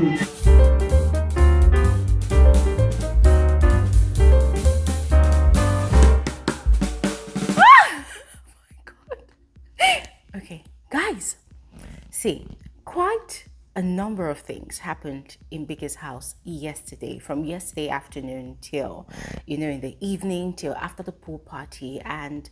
Okay, guys, see, quite a number of things happened in Biggie's house yesterday, from yesterday afternoon till, in the evening, till after the pool party. And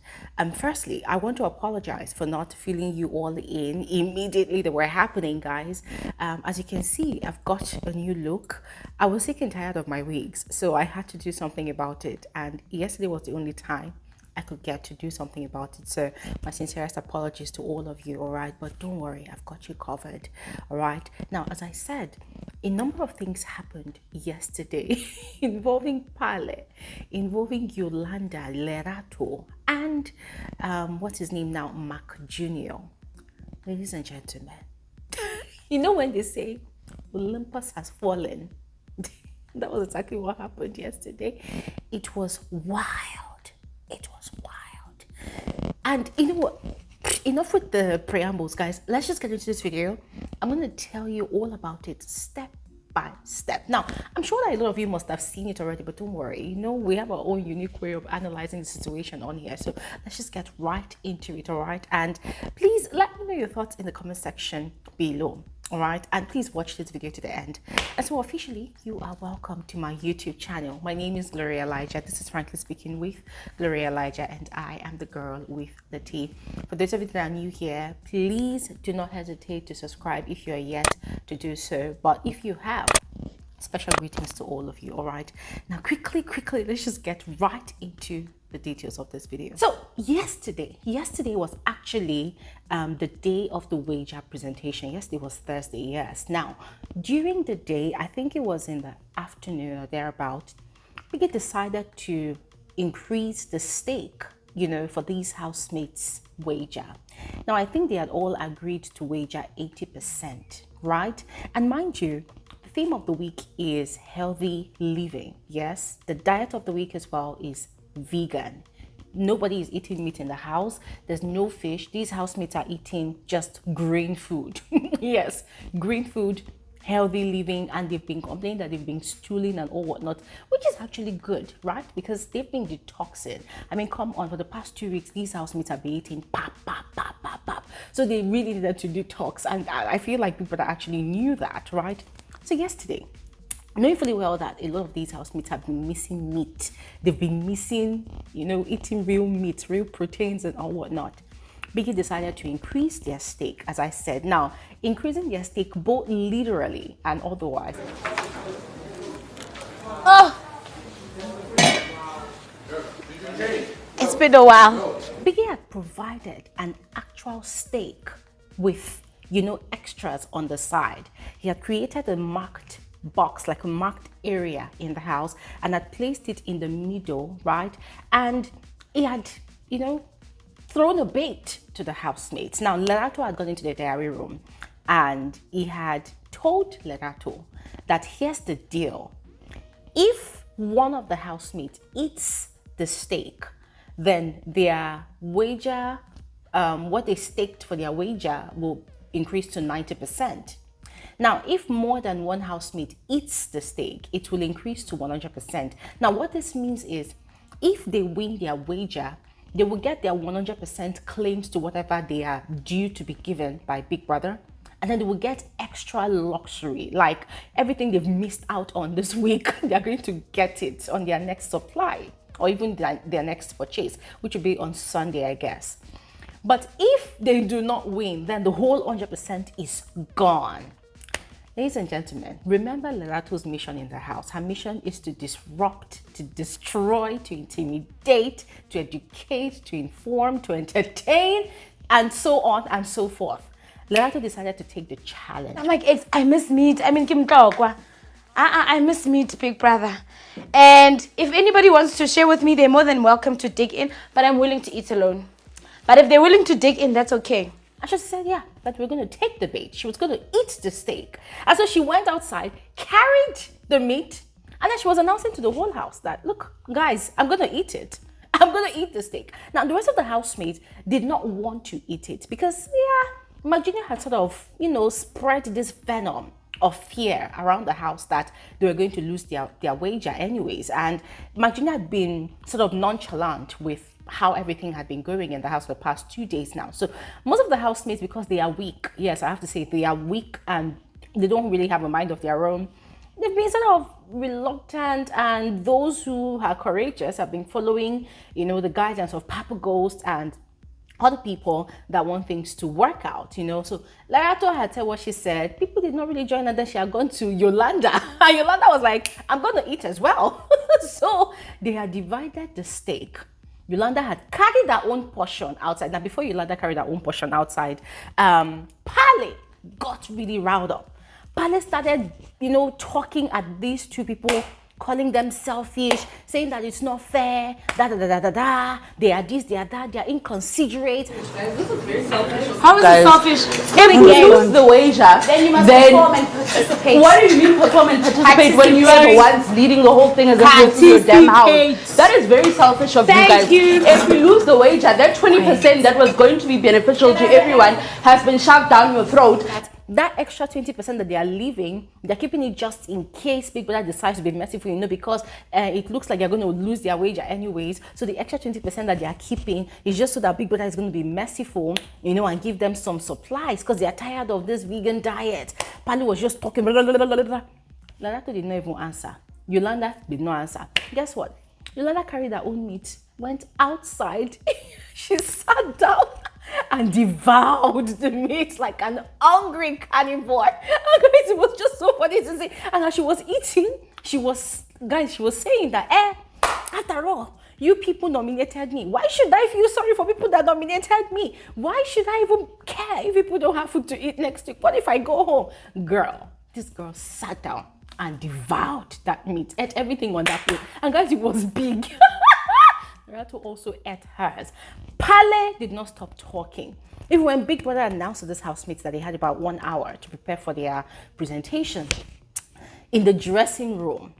firstly, I want to apologize for not filling you all in immediately that were happening, guys. As you can see, I've got a new look. I was sick and tired of my wigs, so I had to do something about it. And yesterday was the only time I could get to do something about it. So my sincerest apologies to all of you, all right? But don't worry, I've got you covered, all right? Now, as I said, a number of things happened yesterday involving Pale, involving Yolanda, Lerato, and what's his name now, Mcjunior. Ladies and gentlemen, you know when they say Olympus has fallen, that was exactly what happened yesterday. It was wild. It was wild. And you know what? Enough with the preambles, guys. Let's just get into this video. I'm going to tell you all about it step by step. Now, I'm sure that a lot of you must have seen it already, but don't worry. We have our own unique way of analyzing the situation on here. So let's just get right into it, all right? And please let me know your thoughts in the comment section below. All right, and please watch this video to the end. And so officially, you are welcome to my YouTube channel. My name is Gloria Elijah. This is Frankly Speaking with Gloria Elijah, and I am the girl with the T. For those of you that are new here, please do not hesitate to subscribe if you are yet to do so. But if you have, special greetings to all of you. All right, now quickly, let's just get right into the details of this video. So yesterday was actually the day of the wager presentation. Yesterday was Thursday, yes. Now, during the day, I think it was in the afternoon or thereabout, we decided to increase the stake, for these housemates wager. Now, I think they had all agreed to wager 80%, right? And mind you, the theme of the week is healthy living. Yes, the diet of the week as well is vegan. Nobody is eating meat in the house. There's no fish. These housemates are eating just green food. Yes, green food, healthy living, and they've been complaining that they've been stooling and all whatnot, which is actually good, right? Because they've been detoxing. I mean, come on, for the past 2 weeks, these housemates have been eating pap. So they really needed to detox, and I feel like people that actually knew that, right? So yesterday, knowing fully well that a lot of these housemates have been missing meat. They've been missing, eating real meat, real proteins and all whatnot. Biggie decided to increase their stake, as I said. Now, increasing their stake both literally and otherwise. Oh! It's been a while. Biggie had provided an actual stake with, extras on the side. He had created a marked box, like a marked area in the house, and had placed it in the middle, right? And he had, thrown a bait to the housemates. Now, Lerato had gone into the diary room and he had told Lerato that here's the deal. If one of the housemates eats the steak, then their wager, what they staked for their wager will increase to 90%. Now, if more than one housemate eats the steak, it will increase to 100%. Now, what this means is if they win their wager, they will get their 100% claims to whatever they are due to be given by Big Brother. And then they will get extra luxury, like everything they've missed out on this week, they're going to get it on their next supply or even their next purchase, which will be on Sunday, I guess. But if they do not win, then the whole 100% is gone. Ladies and gentlemen, remember Lerato's mission in the house. Her mission is to disrupt, to destroy, to intimidate, to educate, to inform, to entertain, and so on and so forth. Lerato decided to take the challenge. I'm like, I miss meat. I mean, I miss meat, Big Brother. And if anybody wants to share with me, they're more than welcome to dig in, but I'm willing to eat alone. But if they're willing to dig in, that's okay. And she said, yeah, that we're going to take the bait. She was going to eat the steak. And so she went outside, carried the meat, and then she was announcing to the whole house that, look, guys, I'm going to eat it. I'm going to eat the steak. Now, the rest of the housemates did not want to eat it because, yeah, Mcjunior had sort of, spread this venom of fear around the house that they were going to lose their wager anyways. And Mcjunior had been sort of nonchalant with how everything had been going in the house for the past 2 days now. So most of the housemates, because they are weak, yes, I have to say they are weak and they don't really have a mind of their own, they've been sort of reluctant, and those who are courageous have been following, you know, the guidance of PapaGhost and other people that want things to work out, you know. So Larato had said what she said. People did not really join, and then she had gone to Yolanda, and Yolanda was like, I'm going to eat as well. So they had divided the steak. Yolanda had carried her own portion outside. Now, before Yolanda carried her own portion outside, Pale got really riled up. Pale started, you know, talking at these two people, calling them selfish, saying that it's not fair, they are this, they are that, they are inconsiderate. This is very selfish. How is it selfish? If you lose the wager, Then you must perform and participate. What do you mean perform and participate when you are the ones leading the whole thing as if you're your damn house? That is very selfish of you guys. If you lose the wager, that 20% that was going to be beneficial to everyone has been shoved down your throat. That extra 20% that they are leaving, they're keeping it just in case Big Brother decides to be merciful, you know, because it looks like they're going to lose their wager anyways. So the extra 20% that they are keeping is just so that Big Brother is going to be merciful, you know, and give them some supplies because they are tired of this vegan diet. Pali was just talking. Larato did not even answer. Yolanda did not answer. Guess what? Yolanda carried her own meat, went outside. She sat down and devoured the meat like an hungry carnivore. It was just so funny to see. And as she was eating, she was saying that, after all, you people nominated me. Why should I feel sorry for people that nominated me? Why should I even care if people don't have food to eat next week? What if I go home? Girl, this girl sat down and devoured that meat, ate everything on that plate. And guys, it was big. Rato also ate hers. Pale did not stop talking. Even when Big Brother announced to this housemates that they had about 1 hour to prepare for their presentation, in the dressing room,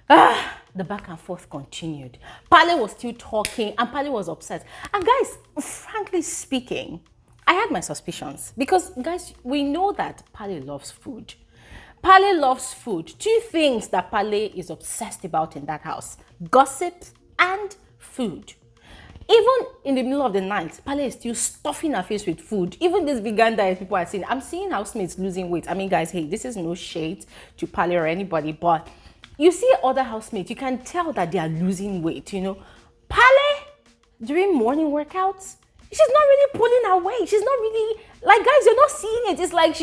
the back and forth continued. Pale was still talking and Pale was upset. And guys, frankly speaking, I had my suspicions because, guys, we know that Pale loves food. Pale loves food. Two things that Pale is obsessed about in that house: gossip and food. Even in the middle of the night, Pale is still stuffing her face with food. Even this vegan diet people are seeing. I'm seeing housemates losing weight. I mean, guys, hey, this is no shade to Pale or anybody, but you see other housemates, you can tell that they are losing weight, you know. Pale, during morning workouts, she's not really pulling her weight. She's not really, like, guys, you're not seeing it. It's like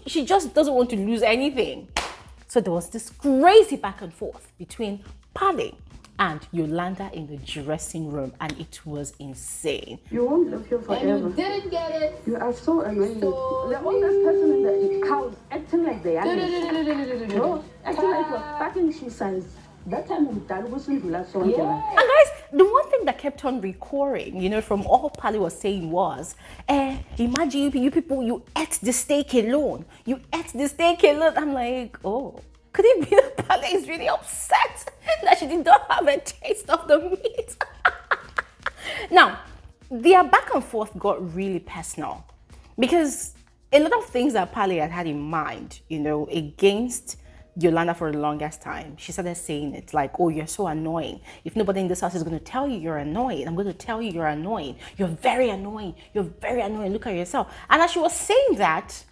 she just doesn't want to lose anything. So there was this crazy back and forth between Pale and Yolanda in the dressing room, and it was insane. You won't live here forever. And you didn't get it. You are so annoying. So the oldest person in the house acting like they are. No, acting like you're fucking shoe size. That time we done wasn't last one. And guys, the one thing that kept on recurring, you know, from all Pale was saying was, imagine you people, you ate the steak alone. You ate the steak alone. I'm like, oh. Could it be that Pale is really upset that she did not have a taste of the meat? Now, their back and forth got really personal because a lot of things that Pale had in mind, you know, against Yolanda for the longest time, she started saying it like, oh, you're so annoying. If nobody in this house is going to tell you you're annoying, I'm going to tell you you're annoying. You're very annoying. You're very annoying. Look at yourself. And as she was saying that,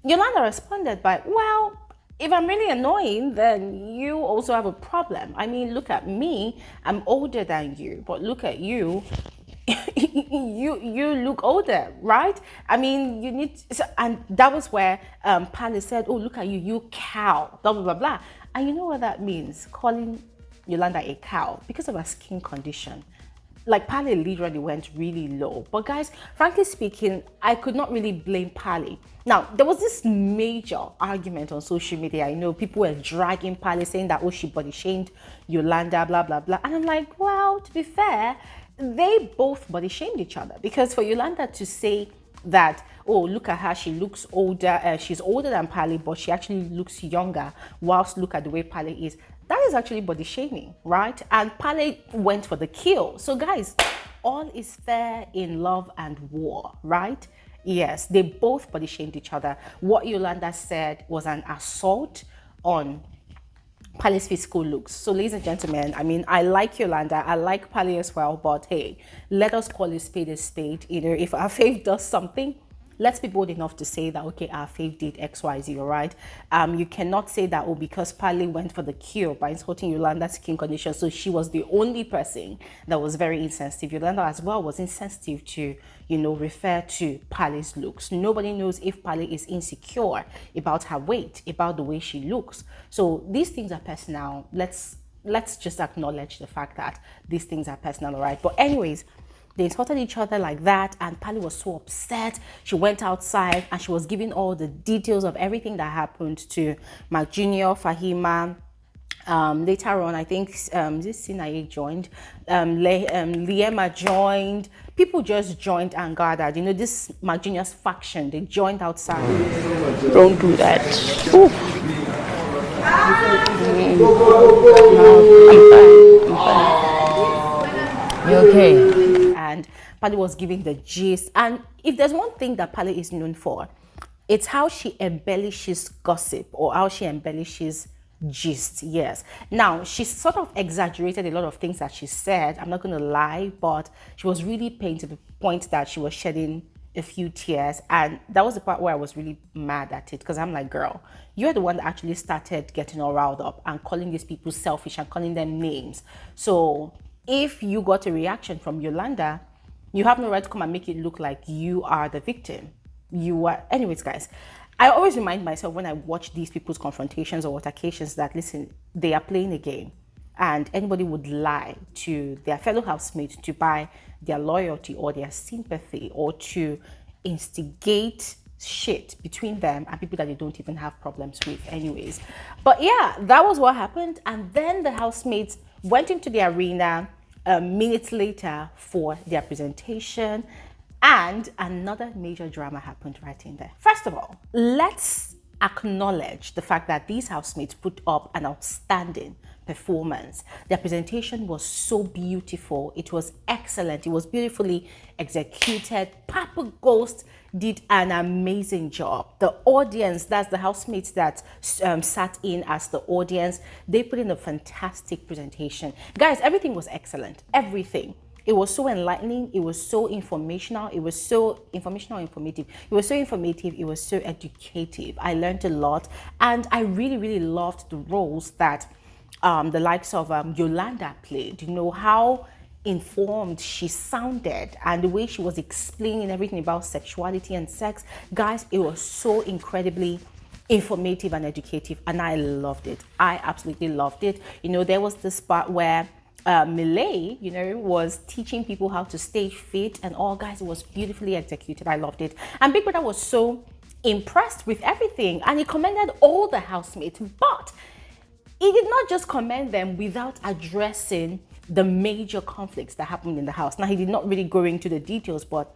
Yolanda responded by, well, if I'm really annoying, then you also have a problem. I mean, look at me. I'm older than you, but look at you. you look older, right? I mean, you need, and that was where Pale said, oh, look at you, you cow, blah, blah, blah, blah. And you know what that means? Calling Yolanda a cow because of her skin condition. Like, Pale literally went really low. But guys, frankly speaking, I could not really blame Pale. Now, there was this major argument on social media. I know people were dragging Pale, saying that, oh, she body shamed Yolanda, blah, blah, blah. And I'm like, well, to be fair, they both body shamed each other. Because for Yolanda to say that, oh, look at her, she looks older, she's older than Pale, but she actually looks younger, whilst look at the way Pale is, that is actually body shaming, right? And Pale went for the kill. So guys, all is fair in love and war, right? Yes, they both body shamed each other. What Yolanda said was an assault on Pale's physical looks. So, ladies and gentlemen, I mean, I like Yolanda, I like Pale as well, but hey, let us call a spade a spade. You know, if our faith does something, let's be bold enough to say that, okay, our faith did XYZ, all right? You cannot say that, oh, because Pale went for the cure by insulting Yolanda's skin condition, so she was the only person that was very insensitive. Yolanda as well was insensitive to, you know, refer to Pale's looks. Nobody knows if Pale is insecure about her weight, about the way she looks. So these things are personal. Let's just acknowledge the fact that these things are personal, all right? But anyways, they insulted each other like that, and Pale was so upset. She went outside and she was giving all the details of everything that happened to Mcjunior, Fahima. Later on, I think this Sinaye joined, Liema joined. People just joined and gathered. You know, this Mcjunior's faction, they joined outside. Don't do that. Ooh. I'm fine. You okay? And Pale was giving the gist. And if there's one thing that Pale is known for, it's how she embellishes gossip, or how she embellishes gist. Yes. Now, she sort of exaggerated a lot of things that she said. I'm not going to lie, but she was really pained to the point that she was shedding a few tears. And that was the part where I was really mad at it, because I'm like, girl, you're the one that actually started getting all riled up and calling these people selfish and calling them names. So if you got a reaction from Yolanda, you have no right to come and make it look like you are the victim. You are. Anyways, guys, I always remind myself when I watch these people's confrontations or altercations that, listen, they are playing a game, and anybody would lie to their fellow housemates to buy their loyalty or their sympathy, or to instigate shit between them and people that they don't even have problems with anyways. But yeah, that was what happened. And then the housemates went into the arena minutes later for their presentation, and another major drama happened right in there. First of all, let's acknowledge the fact that these housemates put up an outstanding performance. Their presentation was so beautiful. It was excellent. It was beautifully executed. PapaGhost did an amazing job. The audience, that's the housemates that sat in as the audience, they put in a fantastic presentation. Guys, everything was excellent. Everything. It was so enlightening. It was so informational. It was so informative. It was so informative. It was so educative. I learned a lot, and I really, really loved the roles that the likes of Yolanda played. You know, how informed she sounded, and the way she was explaining everything about sexuality and sex. Guys, it was so incredibly informative and educative, and I loved it. I absolutely loved it. You know, there was this part where Millet, you know, was teaching people how to stay fit and all. Guys, it was beautifully executed. I loved it. And Big Brother was so impressed with everything, and he commended all the housemates, but he did not just commend them without addressing the major conflicts that happened in the house. Now, he did not really go into the details, but,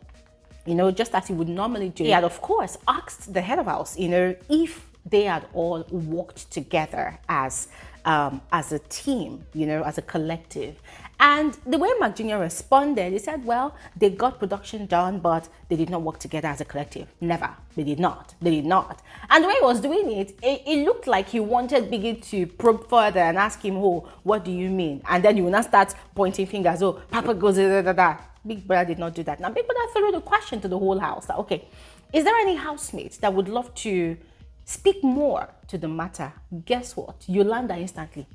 you know, just as he would normally do, he had, of course, asked the head of house, you know, if they had all worked together as a team, you know, as a collective. And the way Mcjunior responded, he said, well, they got production done, but they did not work together as a collective. Never. They did not. They did not. And the way he was doing it, it looked like he wanted Biggie to probe further and ask him, oh, what do you mean? And then you will not start pointing fingers, oh, Papa goes, da, da, da, da. Big Brother did not do that. Now, Big Brother threw the question to the whole house that, okay, is there any housemates that would love to speak more to the matter? Guess what? Yolanda instantly.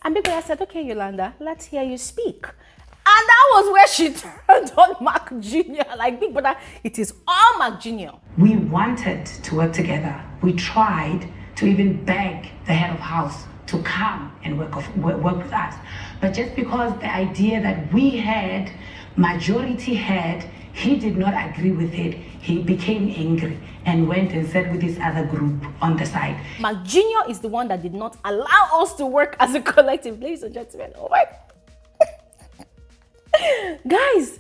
And Big Brother said, okay, Yolanda, let's hear you speak. And that was where she turned on Mcjunior. Like, Big Brother, it is all Mcjunior. We wanted to work together. We tried to even beg the head of house to come and work with us. But just because the idea that we had, majority had, he did not agree with it, he became angry and went and sat with his other group on the side. Mcjunior is the one that did not allow us to work as a collective, ladies and gentlemen. Oh my guys,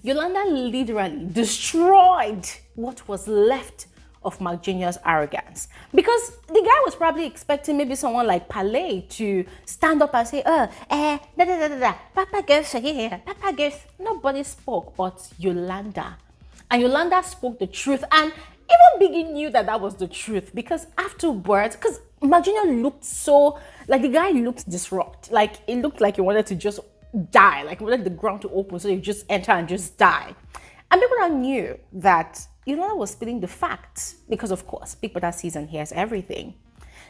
Yolanda literally destroyed what was left of Mcjunior's arrogance, because the guy was probably expecting maybe someone like Pale to stand up and say, PapaGhost here, PapaGhost. Nobody spoke but Yolanda. And Yolanda spoke the truth. And even Biggie knew that that was the truth, because afterwards, because Mcjunior looked so, like the guy looked disrupt. Like it looked like he wanted to just die. Like he wanted the ground to open so he just enter and just die. And people knew that Yolanda was spilling the facts because, of course, Big Brother sees and hears everything.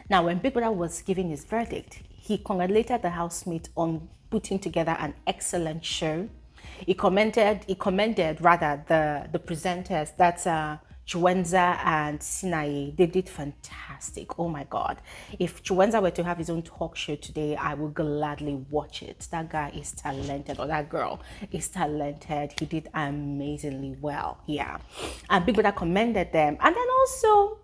Now, when Big Brother was giving his verdict, he congratulated the housemate on putting together an excellent show. He commended rather the presenters, that's Chiwenza and Sinaye. They did fantastic. Oh my God. If Chiwenza were to have his own talk show today, I would gladly watch it. That guy is talented, or that girl is talented. He did amazingly well. Yeah. And Big Brother commended them. And then also,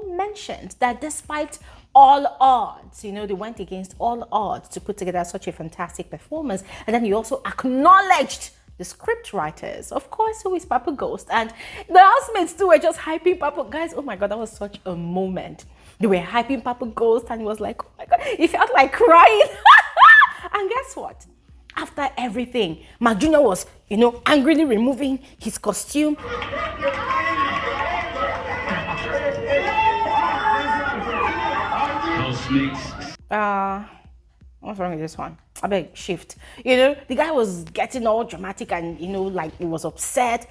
mentioned that despite all odds, they went against all odds to put together such a fantastic performance. And then he also acknowledged the script writers, of course, who is PapaGhost, and the housemates too were just hyping Papa. Guys, oh my God, that was such a moment. They were hyping PapaGhost, and he was like, oh my God, he felt like crying. And guess what? After everything, Mcjunior was, angrily removing his costume. What's wrong with this one? I beg, shift. The guy was getting all dramatic and, like he was upset.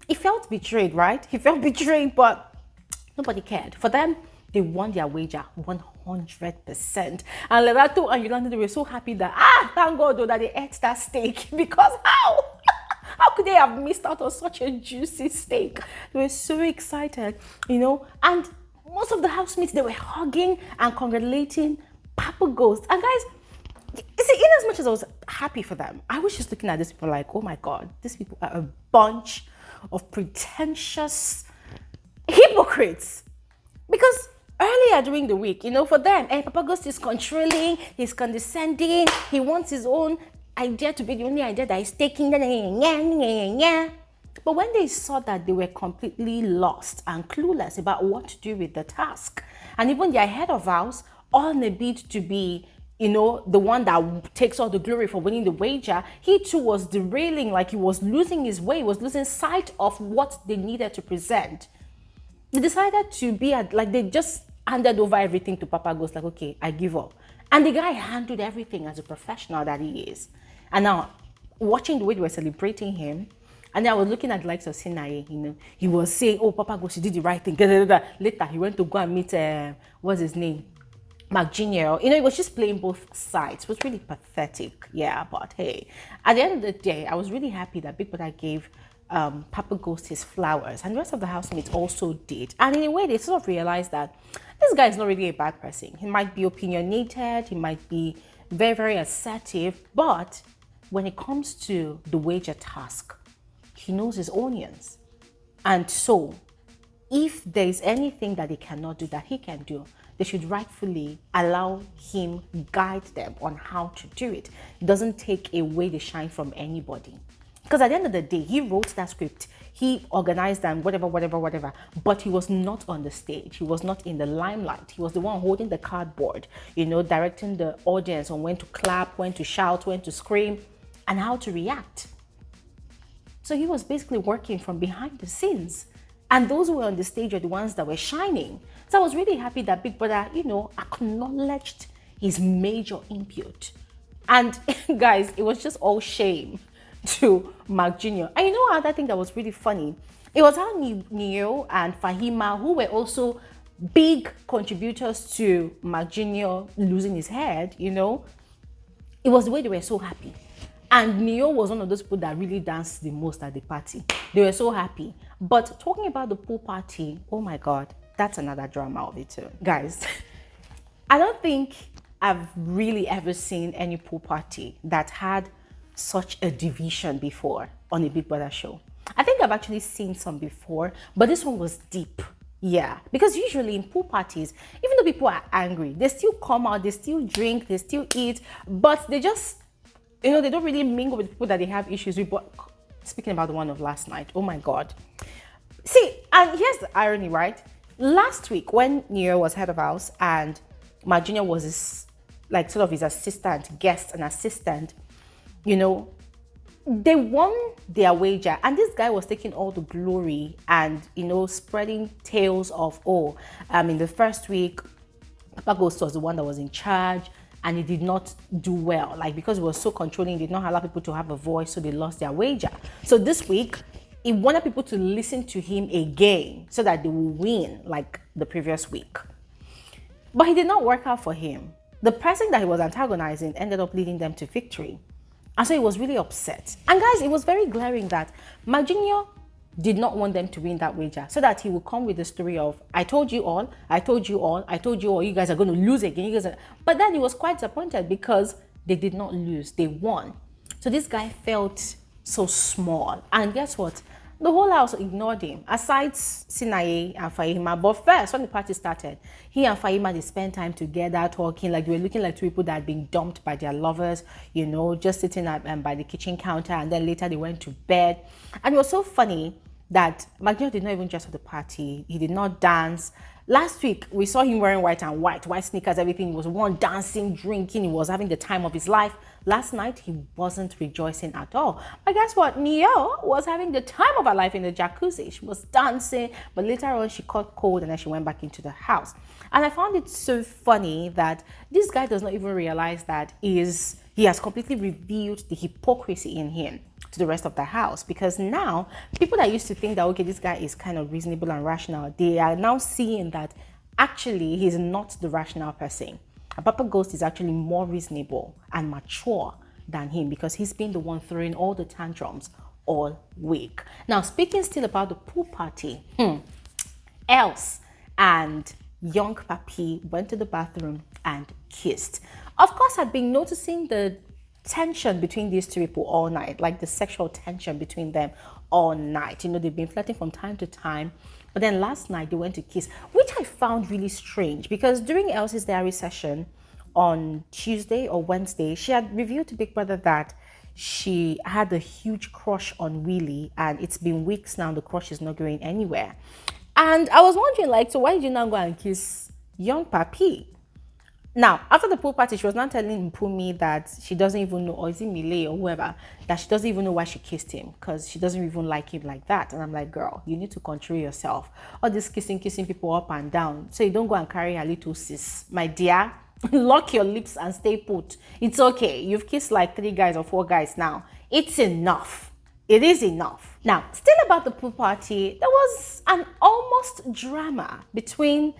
He felt betrayed, right? He felt betrayed, but nobody cared. For them, they won their wager 100%. And Lerato and Yolanda, they were so happy that, thank God though, that they ate that steak. Because how? How could they have missed out on such a juicy steak? They were so excited, and most of the housemates, they were hugging and congratulating PapaGhost. And guys, you see, in as much as I was happy for them, I was just looking at these people like, oh my God, these people are a bunch of pretentious hypocrites. Because earlier during the week, for them, PapaGhost is controlling, he's condescending, he wants his own idea to be the only idea that he's taking. But when they saw that they were completely lost and clueless about what to do with the task, and even their head of house, all in a bid to be, the one that takes all the glory for winning the wager, he too was derailing, like he was losing his way, he was losing sight of what they needed to present. They decided to be they just handed over everything to PapaGhost, like, okay, I give up. And the guy handled everything as a professional that he is. And now, watching the way they were celebrating him, and then I was looking at the likes of Sinaye, he was saying, oh, PapaGhost, you did the right thing. Later, he went to go and meet, what's his name? Mcjunior. He was just playing both sides. It was really pathetic. Yeah, but hey, at the end of the day, I was really happy that Big Brother gave PapaGhost his flowers, and the rest of the housemates also did. And in a way, they sort of realized that this guy is not really a bad person. He might be opinionated, he might be very, very assertive, but when it comes to the wager task, he knows his onions. And so, if there is anything that they cannot do that he can do, they should rightfully allow him guide them on how to do it. It doesn't take away the shine from anybody. Because at the end of the day, he wrote that script, he organized them, whatever, but he was not on the stage. He was not in the limelight. He was the one holding the cardboard, directing the audience on when to clap, when to shout, when to scream, and how to react. So he was basically working from behind the scenes. And those who were on the stage are the ones that were shining. So I was really happy that Big Brother, acknowledged his major input. And guys, it was just all shame to Mcjunior. And another thing that was really funny, it was how Neo and Fahima, who were also big contributors to Mcjunior losing his head, it was the way they were so happy. And Neo was one of those people that really danced the most at the party. They were so happy. But talking about the pool party, oh my God, that's another drama of it too. Guys, I don't think I've really ever seen any pool party that had such a division before on a Big Brother show. I think I've actually seen some before, but this one was deep. Yeah, because usually in pool parties, even though people are angry, they still come out, they still drink, they still eat, but they just, they don't really mingle with people that they have issues with. But speaking about the one of last night, oh my God. See, and here's the irony, right? Last week when Neo was head of house and Mcjunior was his, his assistant, guest and assistant, they won their wager, and this guy was taking all the glory and, you know, spreading tales of, oh, in the first week, PapaGhost was the one that was in charge, and he did not do well. Like, because he was so controlling, he did not allow people to have a voice, so they lost their wager. So this week, he wanted people to listen to him again so that they will win like the previous week. But he did not work out for him. The person that he was antagonizing ended up leading them to victory. And so he was really upset. And guys, it was very glaring that Mcjunior did not want them to win that wager, so that he would come with the story of, I told you all, I told you all, I told you all, you guys are going to lose again. You guys are... But then he was quite disappointed because they did not lose, they won. So this guy felt so small. And guess what? The whole house ignored him, aside Sinaye and Fahima. But first, when the party started, he and Fahima, they spent time together talking, like they were looking like two people that had been dumped by their lovers, you know, just sitting at, by the kitchen counter, and then later they went to bed. And it was so funny that Mcjunior did not even dress for the party. He did not dance. Last week, we saw him wearing white sneakers, everything. He was one dancing, drinking. He was having the time of his life. Last night, he wasn't rejoicing at all. But guess what? Neo was having the time of her life in the jacuzzi. She was dancing, but later on, she caught cold and then she went back into the house. And I found it so funny that this guy does not even realize that he has completely revealed the hypocrisy in him to the rest of the house, because now people that used to think that, okay, this guy is kind of reasonable and rational, they are now seeing that actually he's not the rational person. PapaGhost is actually more reasonable and mature than him, because he's been the one throwing all the tantrums all week. Now, speaking still about the pool party, Els and young Papi went to the bathroom and kissed. Of course, I've been noticing the tension between these two people all night, like the sexual tension between them all night. You know, they've been flirting from time to time, but then last night they went to kiss, which I found really strange, because during Elsie's diary session on Tuesday or Wednesday, she had revealed to Big Brother that she had a huge crush on Willie, and it's been weeks now, the crush is not going anywhere. And I was wondering, like, so why did you not go and kiss young Papi? Now, after the pool party, she was not telling Mpumi that she doesn't even know, or is it Millie or whoever, that she doesn't even know why she kissed him, because she doesn't even like him like that. And I'm like, girl, you need to control yourself. All this kissing people up and down, so you don't go and carry a little sis. My dear, lock your lips and stay put. It's okay. You've kissed like 3 guys or 4 guys now. It's enough. It is enough. Now, still about the pool party, there was an almost drama between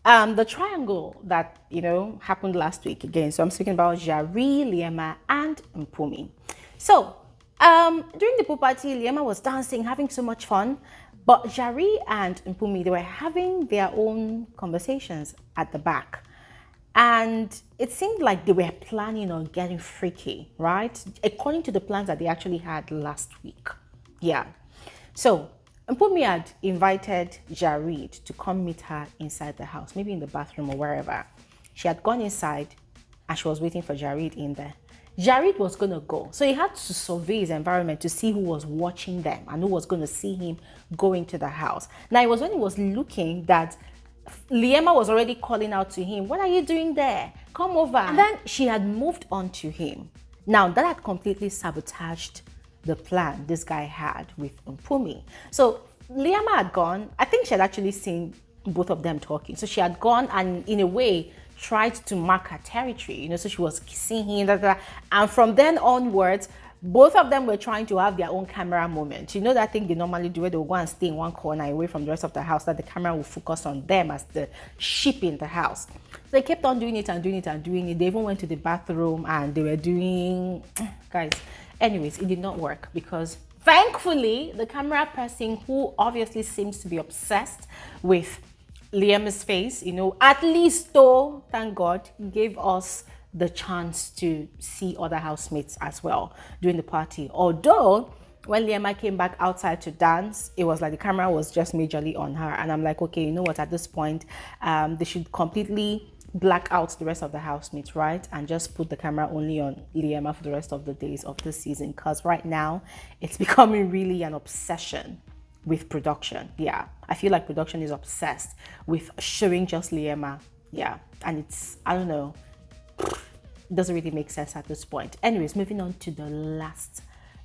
the triangle that, you know, happened last week again. So I'm speaking about Jari, Liema, and Mpumi. So during the pool party, Liema was dancing, having so much fun. But Jari and Mpumi, they were having their own conversations at the back. And it seemed like they were planning on getting freaky, right? According to the plans that they actually had last week. Yeah. So Mpumi had invited Jared to come meet her inside the house, maybe in the bathroom or wherever. She had gone inside and she was waiting for Jared in there. Jared was going to go. So he had to survey his environment to see who was watching them and who was going to see him go into the house. Now, it was when he was looking that Liema was already calling out to him, what are you doing there? Come over. And then she had moved on to him. Now, that had completely sabotaged the plan this guy had with Mpumi. So Liema had gone. I think she had actually seen both of them talking. So she had gone and in a way tried to mark her territory, you know, so she was kissing him, and from then onwards, both of them were trying to have their own camera moment. You know that thing they normally do where they'll go and stay in one corner away from the rest of the house, that the camera will focus on them as the sheep in the house. So they kept on doing it and doing it and doing it. They even went to the bathroom and they were doing, guys, anyways, it did not work because thankfully the camera person, who obviously seems to be obsessed with Liam's face, you know, at least though, thank God, gave us the chance to see other housemates as well during the party. Although when Liema came back outside to dance, it was like the camera was just majorly on her, and I'm like, okay, you know what, at this point they should completely black out the rest of the housemates, right, and just put the camera only on Liema for the rest of the days of the season, because right now it's becoming really an obsession with production. Yeah, I feel like production is obsessed with showing just Liema. Yeah, and it's, I don't know, doesn't really make sense at this point. Anyways, moving on to the last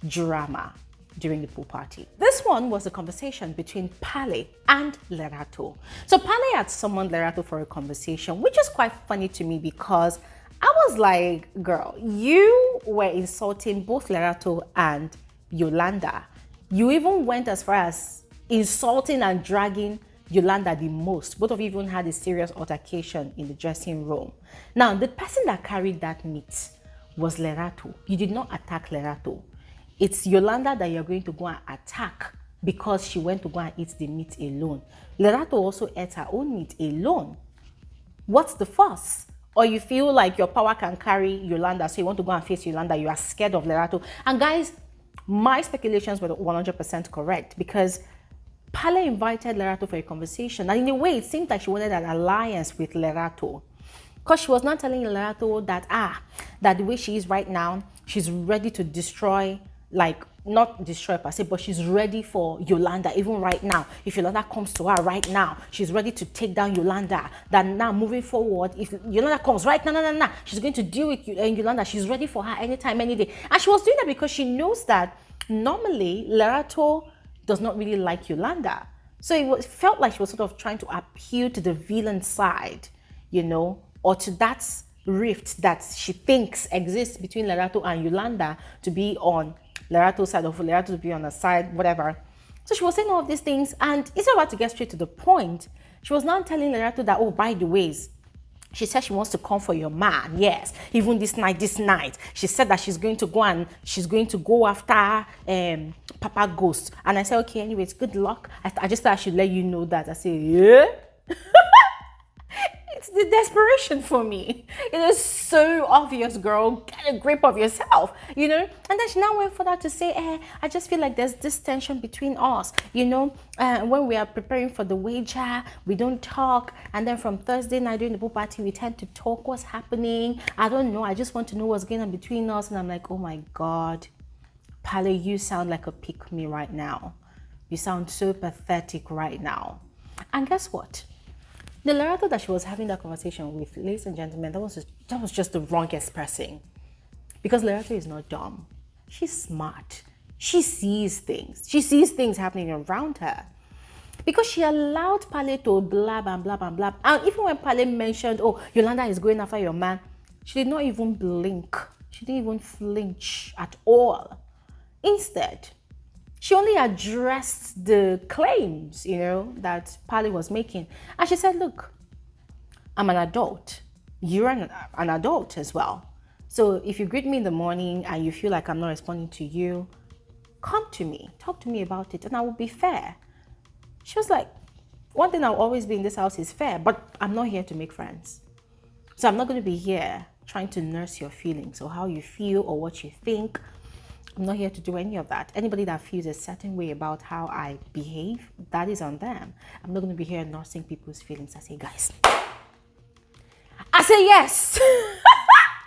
drama during the pool party. This one was a conversation between Pale and Lerato. So Pale had summoned Lerato for a conversation, which is quite funny to me because I was like, girl, you were insulting both Lerato and Yolanda. You even went as far as insulting and dragging Yolanda the most. Both of you even had a serious altercation in the dressing room. Now, the person that carried that meat was Lerato. You did not attack Lerato. It's Yolanda that you're going to go and attack because she went to go and eat the meat alone. Lerato also ate her own meat alone. What's the fuss? Or you feel like your power can carry Yolanda, so you want to go and face Yolanda, you are scared of Lerato. And guys, my speculations were 100% correct because Pale invited Lerato for a conversation. And in a way, it seemed like she wanted an alliance with Lerato. Because she was not telling Lerato that, that the way she is right now, she's ready to destroy, like, not destroy per se, but she's ready for Yolanda even right now. If Yolanda comes to her right now, she's ready to take down Yolanda. That now moving forward, if Yolanda comes right now, she's going to deal with Yolanda. She's ready for her anytime, any day. And she was doing that because she knows that normally Lerato does not really like Yolanda. So it felt like she was sort of trying to appeal to the villain side, you know, or to that rift that she thinks exists between Lerato and Yolanda to be on Lerato's side, or for Lerato to be on her side, whatever. So she was saying all of these things, and instead of her to get straight to the point, she was now telling Lerato that, oh, by the ways, she said she wants to come for your man. Yes, even this night. She said that she's going to go after PapaGhost. And I said, okay, anyways, good luck. I just thought I should let you know that. I said, yeah. It's the desperation for me. It is so obvious, girl. Get a grip of yourself, you know. And then she now went further to say, I just feel like there's this tension between us, you know. When we are preparing for the wager, we don't talk. And then from Thursday night during the pool party, we tend to talk what's happening. I don't know. I just want to know what's going on between us. And I'm like, oh my God, Pale, you sound like a pick-me right now. You sound so pathetic right now. And guess what? The Lerato that she was having that conversation with, ladies and gentlemen, that was just the wrongest person. Because Lerato is not dumb. She's smart. She sees things. She sees things happening around her. Because she allowed Pale to blab and blab and blab. And even when Pale mentioned, oh, Yolanda is going after your man, she did not even blink. She didn't even flinch at all. Instead, she only addressed the claims, you know, that Pale was making. And she said, look, I'm an adult. You're an adult as well. So if you greet me in the morning and you feel like I'm not responding to you, come to me. Talk to me about it and I will be fair. She was like, one thing I'll always be in this house is fair, but I'm not here to make friends. So I'm not going to be here trying to nurse your feelings or how you feel or what you think. I'm not here to do any of that. Anybody that feels a certain way about how I behave, that is on them. I'm not going to be here nursing people's feelings. I say, guys. I say, yes.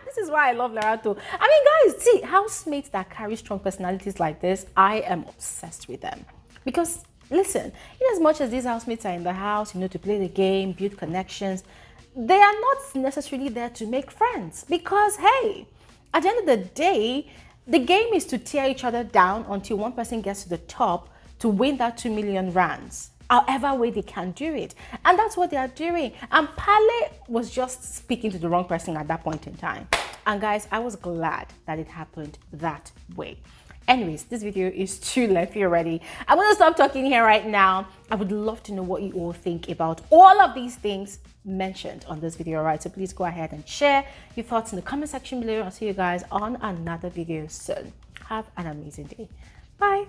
This is why I love Lerato. I mean, guys, see, housemates that carry strong personalities like this, I am obsessed with them. Because, listen, in as much as these housemates are in the house, you know, to play the game, build connections, they are not necessarily there to make friends. Because, hey, at the end of the day, the game is to tear each other down until one person gets to the top to win that 2 million rands. However way they can do it. And that's what they are doing. And Pale was just speaking to the wrong person at that point in time. And guys, I was glad that it happened that way. Anyways, this video is too lengthy already. I'm going to stop talking here right now. I would love to know what you all think about all of these things mentioned on this video, right? So please go ahead and share your thoughts in the comment section below. I'll see you guys on another video soon. Have an amazing day. Bye.